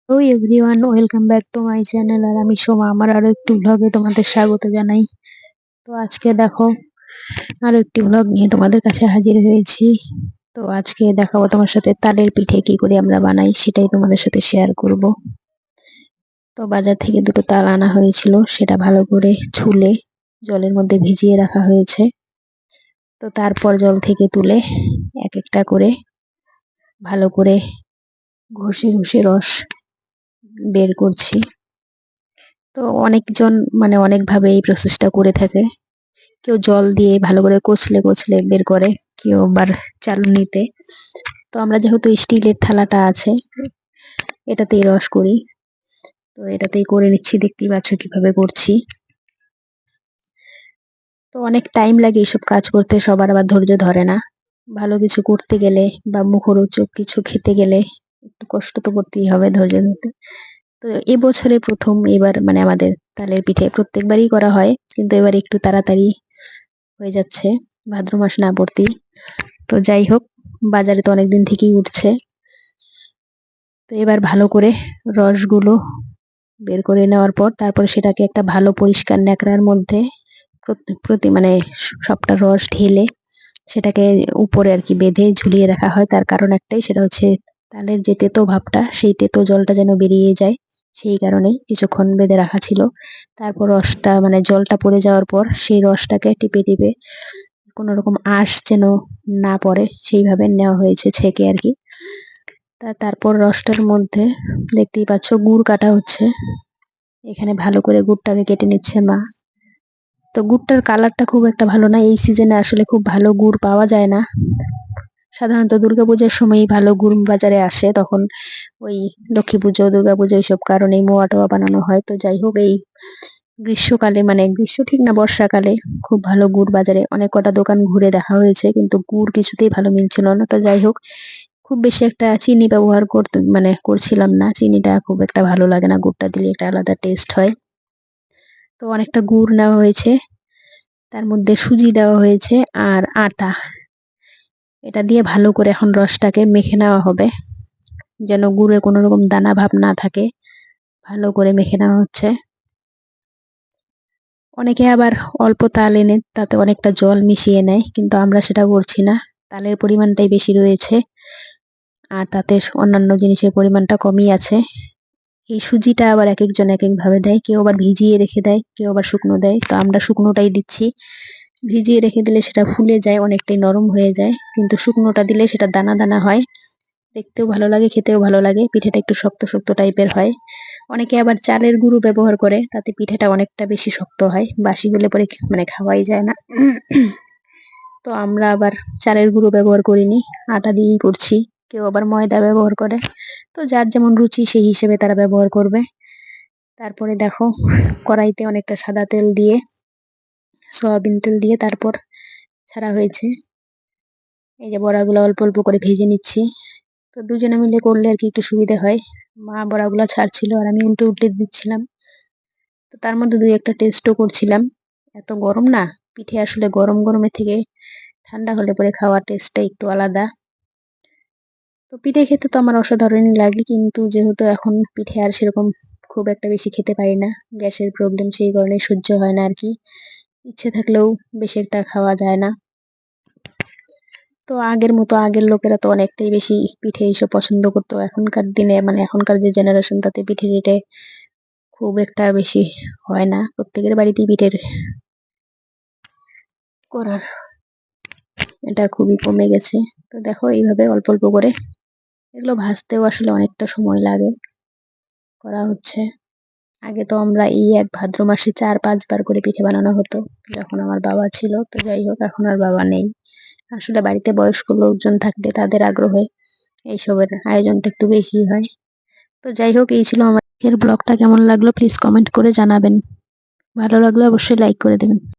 Hello everyone, welcome back to my channel. আর আমি সোমা, আমার আরো একটি ব্লগে তোমাদের স্বাগত জানাই। তো আজকে দেখো, আরো একটি ব্লগ নিয়ে তোমাদের কাছে হাজির হয়েছি। তো আজকে দেখাবো তোমার সাথে তালের পিঠে কি করে আমরা বানাই, সেটাই তোমাদের সাথে শেয়ার করব। তো বাজার থেকে দুটো তাল আনা হয়েছিল, সেটা ভালো করে ছুলে জলের মধ্যে ভিজিয়ে রাখা হয়েছে। তো তারপর জল থেকে তুলে এক একটা করে ভালো করে ঘষে ঘষে রস বের করছি। তো অনেকজন অনেকভাবে এই প্রসেসটা করে থাকে। কেউ জল দিয়ে ভালো করে কচলে কচলে বের করে, কেউ আবার চালুনিতে। তো আমরা যেহেতু স্টিলের থালাটা আছে, এটাতেই রস করি। তো এটাতেই করে নিচ্ছি, দেখতেই পাচ্ছ কিভাবে করছি। তো অনেক টাইম লাগে এইসব কাজ করতে, সবার আবার ধৈর্য ধরে না। ভালো কিছু করতে গেলে বা মুখরোচক কিছু খেতে গেলে একটু কষ্ট তো করতেই হবে, ধৈর্য ধরতে। তো এবছরে প্রথম এবার আমাদের তালের পিঠে প্রত্যেকবারই করা হয়, কিন্তু এবার একটু তাড়াতাড়ি হয়ে যাচ্ছে, ভাদ্র মাস না পড়তেই। তো যাই হোক, বাজারে তো অনেকদিন থেকেই উঠছে। তো এবার ভালো করে রসগুলো বের করে নেওয়ার পর তারপর সেটাকে একটা ভালো পরিষ্কার ন্যাকড়ার মধ্যে প্রতি সবটা রস ঢেলে সেটাকে উপরে আর কি বেঁধে ঝুলিয়ে রাখা হয়। তার কারণ একটাই, সেটা হচ্ছে তালের যে তেতো ভাবটা, সেই তেতো জলটা যেন বেরিয়ে যায়, সেই কারণেই কিছুক্ষণ বেঁধে রাখা ছিল। তারপর রসটা জলটা পড়ে যাওয়ার পর সেই রসটাকে টিপে টিপে কোনো রকম আঁশ যেন না পড়ে সেইভাবে নেওয়া হয়েছে ছেঁকে আর কি। তারপর রসটার মধ্যে দেখতেই পাচ্ছ গুড় কাটা হচ্ছে। এখানে ভালো করে গুড়টাকে কেটে নিচ্ছে মা। তো গুড়টার কালারটা খুব একটা ভালো না, এই সিজনে আসলে খুব ভালো গুড় পাওয়া যায় না। সাধারণত দুর্গাপূজার সময়ই ভালো গুড় বাজারে আসে, তখন ওই লক্ষ্মী পুজো, দুর্গাপুজো এইসব কারণেই মোয়া টোয়া বানানো হয়। তো যাই হোক, এই গ্রীষ্মকালে গ্রীষ্ম ঠিক না, বর্ষাকালে খুব ভালো গুড় বাজারে, অনেক কটা দোকান ঘুরে দেখা হয়েছে, কিন্তু গুড় কিছুতেই ভালো মিলছিল না। তো যাই হোক, খুব বেশি একটা চিনি ব্যবহার করতে করছিলাম না, চিনিটা খুব একটা ভালো লাগে না, গুড়টা দিলে একটা আলাদা টেস্ট হয়। তো অনেকটা গুড় নেওয়া হয়েছে, তার মধ্যে সুজি দেওয়া হয়েছে আর আটা। এটা দিয়ে ভালো করে এখন রসটাকে মেখে নেওয়া হবে, যেন গুড়ে কোনো রকম দানা ভাব না থাকে। ভালো করে মেখে নেওয়া হচ্ছে। অনেকে আবার অল্প তাল এনে তাতে অনেকটা জল মিশিয়ে নেয়, কিন্তু আমরা সেটা করছি না। তালের পরিমাণটাই বেশি রয়েছে, আর তাতে অন্যান্য জিনিসের পরিমাণটা কমই আছে। এই সুজিটা আবার এক একজন এক একভাবে দেয়, কেউ আবার ভিজিয়ে রেখে দেয়, কেউ আবার শুকনো দেয়। তো আমরা শুকনোটাই দিচ্ছি। ভিজিয়ে রেখে দিলে সেটা ফুলে যায়, অনেকটাই নরম হয়ে যায়, কিন্তু শুকনোটা দিলে সেটা দানা দানা হয়, দেখতেও ভালো লাগে, খেতেও ভালো লাগে। পিঠেটা একটু শক্ত শক্ত টাইপের হয়। অনেকে আবার চালের গুঁড়ো ব্যবহার করে, তাতে পিঠেটা অনেকটা বেশি শক্ত হয়, বাসি হলে পরে খাওয়াই যায় না। তো আমরা আবার চালের গুঁড়ো ব্যবহার করিনি, আটা দিয়েই করছি। কেউ আবার ময়দা ব্যবহার করে, তো যার যেমন রুচি সেই হিসেবে তারা ব্যবহার করবে। তারপরে দেখো, কড়াইতে অনেকটা সাদা তেল দিয়ে, সয়াবিন তেল দিয়ে তারপর ছাড়া হয়েছে। এই যে বড়াগুলো অল্প অল্প করে ভেজে নিচ্ছি। তো দুজনে মিলে করলে আর কি একটু সুবিধা হয়। মা বড়াগুলো ছাড়ছিল আর আমি উল্টে উল্টে দিচ্ছিলাম। তো তার মধ্যে দুই একটা টেস্টও করছিলাম। এত গরম না, পিঠে আসলে গরম গরমের থেকে ঠান্ডা হলে পরে খাওয়ার টেস্টটা একটু আলাদা। তো পিঠে খেতে তো আমার অসাধারণই লাগে, কিন্তু যেহেতু এখন পিঠে আর সেরকম খুব একটা বেশি খেতে পারি না, গ্যাসের প্রবলেম, সেই কারণে সহ্য হয় না আর কি। ইচ্ছে থাকলেও বেশি একটা খাওয়া যায় না। তো আগের মতো আগের লোকেরা তো অনেকটাই বেশি পিঠে এইসব পছন্দ করতো। এখনকার দিনে এখনকার যে জেনারেশন, তাতে পিঠে টিঠে খুব একটা বেশি হয় না, প্রত্যেকের বাড়িতেই পিঠের করার এটা খুবই কমে গেছে। তো দেখো, এইভাবে অল্প অল্প করে এগুলো ভাজতেও আসলে অনেকটা সময় লাগে, করা হচ্ছে। আগে তো আমরা এই এক ভাদ্র মাসে 4-5 বার করে পিঠে বানানো হতো, যখন আমার বাবা ছিল। তো যাই হোক, এখন আর বাবা নেই। আসলে বাড়িতে বয়স্ক লোকজন থাকলে তাদের আগ্রহে এইসবের আয়োজনটা একটু বেশি হয়। তো যাই হোক, এই ছিল আমার ব্লগটা। কেমন লাগলো প্লিজ কমেন্ট করে জানাবেন, ভালো লাগলে অবশ্যই লাইক করে দেবেন।